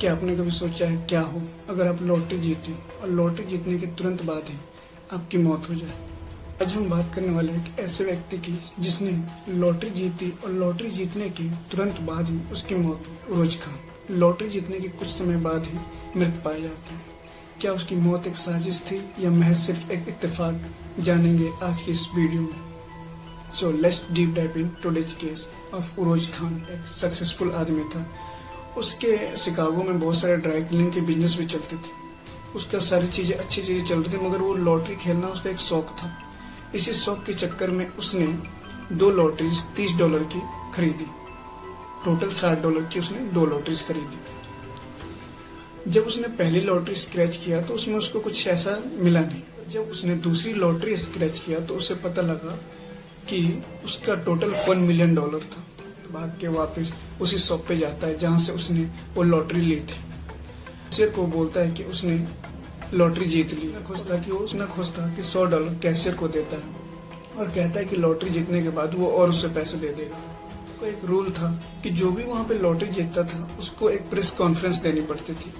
क्या आपने कभी सोचा है क्या हो अगर आप लॉटरी जीते और लॉटरी जीतने के तुरंत बाद ही आपकी मौत हो जाए। आज हम बात करने वाले हैं एक ऐसे व्यक्ति की जिसने लॉटरी जीती और लॉटरी जीतने के तुरंत बाद ही उसकी मौत हुई। उरोज खान लॉटरी जीतने के कुछ समय बाद ही मृत पाया जाता है। क्या उसकी मौत एक साजिश थी या महज सिर्फ एक इत्तेफाक, जानेंगे आज की इस वीडियो में। So let's deep dive in today's case of Urooj Khan. एक सक्सेसफुल आदमी था। उसके शिकागो में बहुत सारे ड्राई क्लीनिंग के बिजनेस भी चलते थे। उसका सारी चीजें अच्छी चीजें चल रही थी, मगर वो लॉटरी खेलना उसका एक शौक था। इसी शौक के चक्कर में उसने 2 लॉटरीज $30 की खरीदी। टोटल $60 की उसने 2 लॉटरीज खरीदी। जब उसने पहली लॉटरी स्क्रैच किया तो उसमें उसको कुछ ऐसा मिला नहीं। जब उसने दूसरी लॉटरी स्क्रैच किया तो उसे पता लगा कि उसका टोटल $1 मिलियन था। भाग के वापस उसी शॉप पे जाता है जहां से उसने वो लॉटरी ली थी। कैशियर को बोलता है कि उसने लॉटरी जीत ली। खुश था कि $100 कैशियर को देता है और कहता है कि लॉटरी जीतने के बाद वो और उसे पैसे दे देगा। तो एक रूल था कि जो भी वहां पे लॉटरी जीतता था उसको एक प्रेस कॉन्फ्रेंस देनी पड़ती थी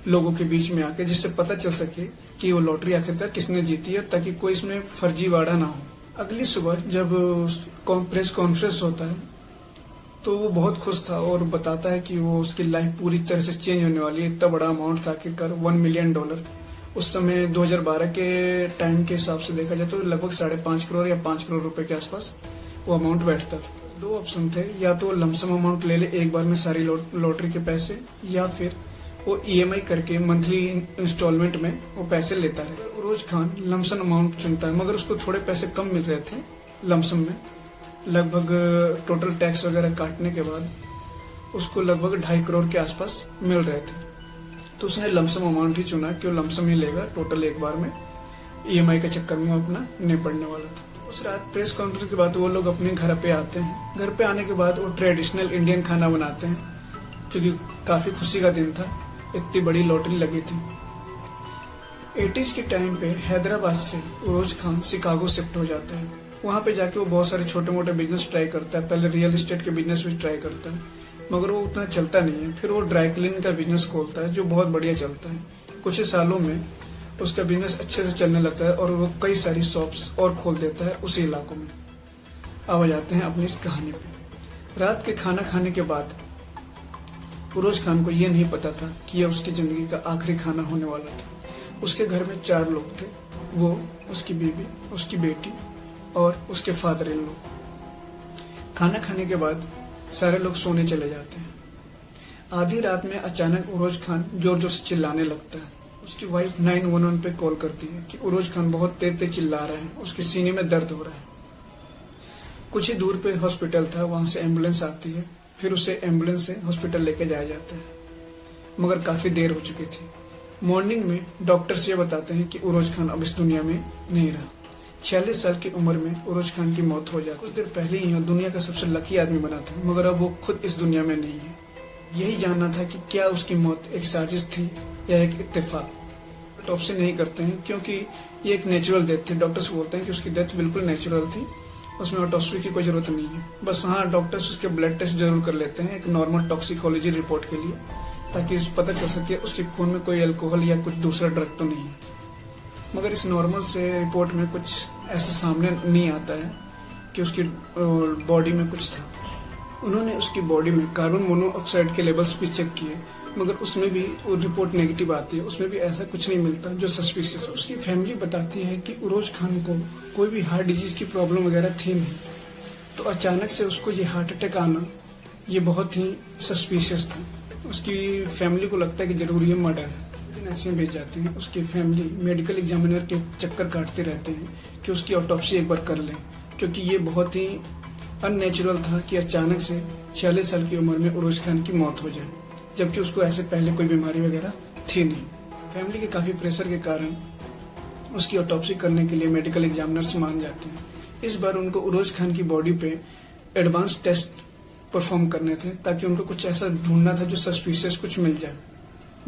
लोगों के बीच में आके, जिससे पता चल सके कि वो लॉटरी आखिरकार किसने जीती है, ताकि कोई इसमें फर्जीवाड़ा ना हो। अगली सुबह जब प्रेस कॉन्फ्रेंस होता है तो वो बहुत खुश था और बताता है कि वो उसकी लाइफ पूरी तरह से चेंज होने वाली है। इतना बड़ा अमाउंट था आखिरकार $1 मिलियन। उस समय 2012 के टाइम के हिसाब से देखा जाए तो लगभग 5.5 करोड़ या 5 करोड़ रुपए के आसपास वो अमाउंट बैठता था। 2 ऑप्शन थे, या तो लमसम अमाउंट ले ले एक बार में सारी लॉटरी के पैसे, या फिर वो EMI करके मंथली इंस्टॉलमेंट में वो पैसे लेता है। उरोज खान लमसम अमाउंट चुनता है, मगर उसको थोड़े पैसे कम मिल रहे थे लमसम में। लगभग टोटल टैक्स वगैरह काटने के बाद उसको लगभग 2.5 करोड़ के आसपास मिल रहे थे। तो उसने लमसम अमाउंट ही चुना कि वो लमसम ही लेगा टोटल एक बार में। EMI के चक्कर में वो अपना निपटने वाला था। उस रात प्रेस कॉन्फ्रेंस के बाद वो लोग अपने घर पे आते हैं। घर पे आने के बाद वो ट्रेडिशनल इंडियन खाना बनाते हैं, क्योंकि काफी खुशी का दिन था, इतनी बड़ी लॉटरी लगी थी। 80s के टाइम पे हैदराबाद से उरोज खान शिकागो शिफ्ट हो जाता है। वहां पे जाके वो बहुत सारे छोटे मोटे बिजनेस ट्राई करता है। पहले रियल एस्टेट के बिजनेस भी ट्राई करता है, मगर वो उतना चलता नहीं है। फिर वो ड्राई क्लीनिंग का बिजनेस खोलता है जो बहुत बढ़िया चलता है। कुछ ही सालों में उसका बिजनेस अच्छे से चलने लगता है और वो कई सारी शॉप्स और खोल देता है उसी इलाकों में। अब आ जाते हैं अपनी इस कहानी पे। रात के खाना खाने के बाद उरोज खान को ये नहीं पता था कि यह उसकी जिंदगी का आखिरी खाना होने वाला था। उसके घर में 4 लोग थे, वो, उसकी बीवी, उसकी बेटी और उसके फादर इन लॉ। खाना खाने के बाद सारे लोग सोने चले जाते हैं। आधी रात में अचानक उरोज खान जोर जोर से चिल्लाने लगता है। उसकी वाइफ 911 पे कॉल करती है कि उरोज खान बहुत तेज तेज चिल्ला रहे हैं, उसके सीने में दर्द हो रहा है। कुछ ही दूर पे हॉस्पिटल था, वहां से एम्बुलेंस आती है। फिर उसे एम्बुलेंस से हॉस्पिटल लेके जाया जाता है, मगर काफी देर हो चुकी थी। मॉर्निंग में डॉक्टर्स ये बताते हैं कि उरोज खान अब इस दुनिया में नहीं रहा। 46 साल की उम्र में उरोज खान की मौत हो जाती। कुछ देर पहले ही दुनिया का सबसे लकी आदमी बना था, मगर अब वो खुद इस दुनिया में नहीं है। यही जानना था कि क्या उसकी मौत एक साजिश थी या एक इत्तेफाक। ऑटोप्सी नहीं करते हैं क्योंकि ये एक नेचुरल डेथ थी। डॉक्टर्स बोलते हैं कि उसकी डेथ बिल्कुल नेचुरल थी, उसमें ऑटोप्सी की कोई जरूरत नहीं है। बस हाँ, डॉक्टर्स उसके ब्लड टेस्ट जरूर कर लेते हैं एक नॉर्मल टॉक्सिकोलॉजी रिपोर्ट के लिए, ताकि पता चल सके उसके खून में कोई अल्कोहल या कुछ दूसरा ड्रग तो नहीं है। मगर इस नॉर्मल से रिपोर्ट में कुछ ऐसा सामने नहीं आता है कि उसकी बॉडी में कुछ था। उन्होंने उसकी बॉडी में कार्बन मोनोऑक्साइड के लेवल्स भी चेक किए, मगर उसमें भी वो रिपोर्ट नेगेटिव आती है। उसमें भी ऐसा कुछ नहीं मिलता जो सस्पिशियस है। उसकी फैमिली बताती है कि उरोज खान को कोई भी हार्ट डिजीज की प्रॉब्लम वगैरह थी नहीं, तो अचानक से उसको ये हार्ट अटैक आना ये बहुत ही सस्पिशियस था। उसकी फैमिली को लगता है कि जरूर ये मर्डर है। ऐसे भेज जाते हैं। उसकी फैमिली मेडिकल एग्जामिनर के चक्कर काटते रहते हैं कि उसकी ऑटोप्सी एक बार कर लें, क्योंकि ये बहुत ही अननेचुरल था कि अचानक से 46 साल की उम्र में उरोज खान की मौत हो जाए, जबकि उसको ऐसे पहले कोई बीमारी वगैरह थी नहीं। फैमिली के काफी प्रेशर के कारण उसकी ऑटोप्सी करने के लिए मेडिकल एग्जामिनर्स मान जाते हैं। इस बार उनको उरोज खान की बॉडी पे एडवांस टेस्ट परफॉर्म करने थे, ताकि उनको कुछ ऐसा ढूंढना था जो सस्पिशियस कुछ मिल जाए,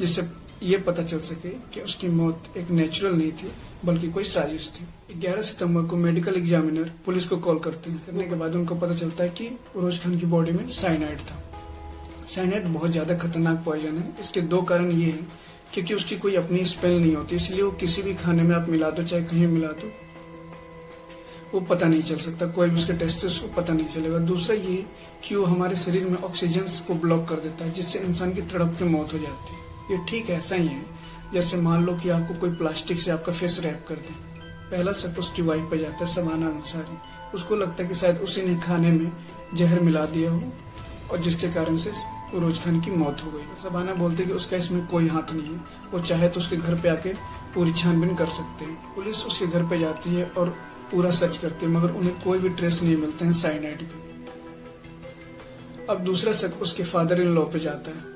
जिससे ये पता चल सके कि उसकी मौत एक नेचुरल नहीं थी बल्कि कोई साजिश थी। 11 सितंबर को मेडिकल एग्जामिनर पुलिस को कॉल करते हैं। करने के बाद उनको पता चलता है कि उरोज खान की बॉडी में साइनाइड था। साइनाइड बहुत ज़्यादा खतरनाक पॉइजन है। इसके दो कारण ये हैं, क्योंकि उसकी कोई अपनी स्मेल नहीं होती, इसलिए वो किसी भी खाने में आप मिला दो, चाहे कहीं मिला दो, वो पता नहीं चल सकता, कोई भी उसके टेस्ट से उसको पता नहीं चलेगा। दूसरा ये कि वो हमारे शरीर में ऑक्सीजन को ब्लॉक कर देता है, जिससे इंसान की तड़प के मौत हो जाती है। ये ठीक ऐसा ही है जैसे मान लो कि आपको कोई प्लास्टिक से आपका फेस रैप कर दे। पहला शक उसकी वाइफ पे जाता है, शबाना अंसारी। उसको लगता है कि शायद उसी ने खाने में जहर मिला दिया हो और जिसके कारण से उरोज खान की मौत हो गई। शबाना बोलते कि उसका इसमें कोई हाथ नहीं है, वो चाहे तो उसके घर पे आके पूरी छानबीन कर सकते हैं। पुलिस उसके घर पे जाती है और पूरा सर्च करते हैं, मगर उन्हें कोई भी ट्रेस नहीं मिलते हैं साइनाइड के। अब दूसरा शक उसके फादर इन लॉ पे जाता है।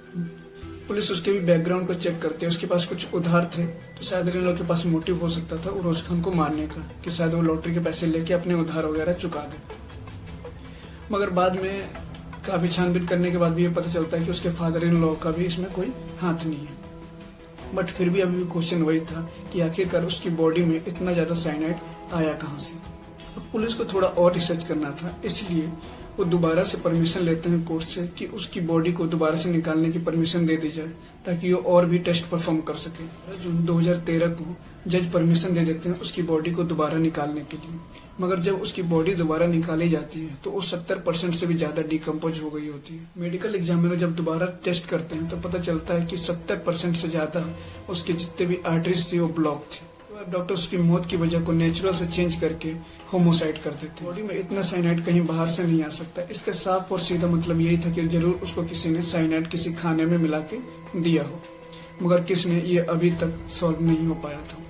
पुलिस उसके भी बैकग्राउंड को चेक करती है, उसके पास कुछ उधार थे, तो शायद इन लोग के पास मोटिव हो सकता था उरोज खान को मारने का, कि शायद वो लॉटरी के पैसे लेके अपने उधार वगैरह चुका दे। मगर बाद में काफी छानबीन करने के बाद भी ये पता चलता है कि उसके फादर इन लॉ का भी इसमें कोई हाथ नहीं है। बट फिर भी अभी भी क्वेश्चन वही था कि आखिरकार उसकी बॉडी में इतना ज्यादा साइनाइड आया कहाँ से। अब पुलिस को थोड़ा और रिसर्च करना था, इसलिए वो दोबारा से परमिशन लेते हैं कोर्ट से कि उसकी बॉडी को दोबारा से निकालने की परमिशन दे दी जाए, ताकि वो और भी टेस्ट परफॉर्म कर सके। जून 2013 को जज परमिशन दे देते हैं उसकी बॉडी को दोबारा निकालने के लिए। मगर जब उसकी बॉडी दोबारा निकाली जाती है तो वो 70% से भी ज्यादा डिकम्पोज हो गई होती है। मेडिकल एग्जामिनर जब दोबारा टेस्ट करते हैं तो पता चलता है कि 70% से ज्यादा उसके जितने भी आर्टरीज थी वो ब्लॉक थी। डॉक्टर उसकी मौत की वजह को नेचुरल से चेंज करके होमोसाइड कर देते। बॉडी में इतना साइनाइड कहीं बाहर से नहीं आ सकता। इसका साफ और सीधा मतलब यही था कि जरूर उसको किसी ने साइनाइड किसी खाने में मिला के दिया हो, मगर किसने ये अभी तक सॉल्व नहीं हो पाया था।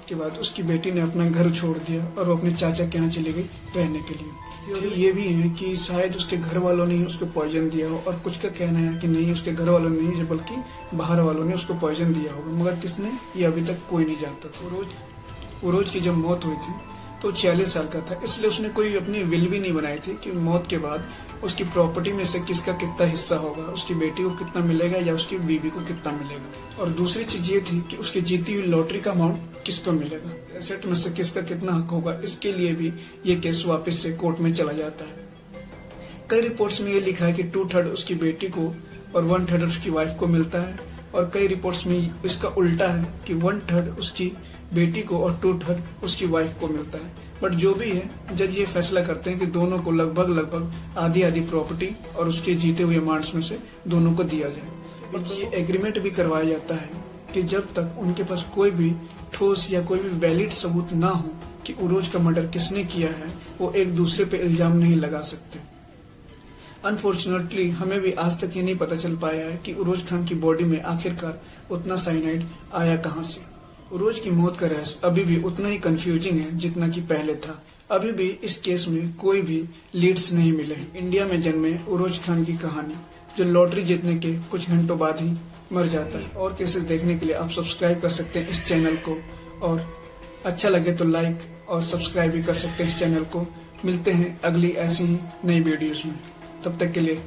के बाद उसकी बेटी ने अपना घर छोड़ दिया और वो अपने चाचा के यहाँ चली गई रहने के लिए। तो ये भी है कि शायद उसके घर वालों ने ही उसको पॉइजन दिया हो, और कुछ का कहना है कि नहीं, उसके घर वालों ने नहीं बल्कि बाहर वालों ने उसको पॉइजन दिया होगा, मगर किसने ये अभी तक कोई नहीं जानता था। उरोज की जब मौत हुई थी तो 46 साल का था, इसलिए उसने कोई अपनी विल भी नहीं बनाई थी कि मौत के बाद उसकी प्रॉपर्टी में से किसका कितना हिस्सा होगा, उसकी बेटी को कितना मिलेगा या उसकी बीवी को कितना मिलेगा। और दूसरी चीज ये थी कि उसकी जीती हुई लॉटरी का अमाउंट किसको मिलेगा, एसेट में से किसका कितना हक होगा। इसके लिए भी ये केस वापस से कोर्ट में चला जाता है। कई रिपोर्ट्स में ये लिखा है कि 2/3 उसकी बेटी को और 1/3 उसकी वाइफ को मिलता है, और कई रिपोर्ट्स में इसका उल्टा है कि 1/3 उसकी बेटी को और 2/3 उसकी वाइफ को मिलता है। बट जो भी है, जज ये फैसला करते हैं कि दोनों को लगभग आधी आधी प्रॉपर्टी और उसके जीते हुए अमाउंट्स में से दोनों को दिया जाए। और ये एग्रीमेंट भी करवाया जाता है कि जब तक उनके पास कोई भी ठोस या कोई भी वैलिड सबूत ना हो कि उरोज का मर्डर किसने किया है, वो एक दूसरे पे इल्जाम नहीं लगा सकते। अनफॉर्चुनेटली हमें भी आज तक ये नहीं पता चल पाया है कि उरोज खान की बॉडी में आखिरकार उतना साइनाइड आया कहां से। उरोज की मौत का रहस्य अभी भी उतना ही कंफ्यूजिंग है जितना कि पहले था। अभी भी इस केस में कोई भी लीड्स नहीं मिले। इंडिया में जन्मे उरोज खान की कहानी, जो लॉटरी जीतने के कुछ घंटों बाद ही मर जाता है। और केसेस देखने के लिए आप सब्सक्राइब कर सकते हैं इस चैनल को, और अच्छा लगे तो लाइक और सब्सक्राइब भी कर सकते हैं इस चैनल को। मिलते हैं अगली ऐसी ही नई वीडियोस में, तब तक के लिए।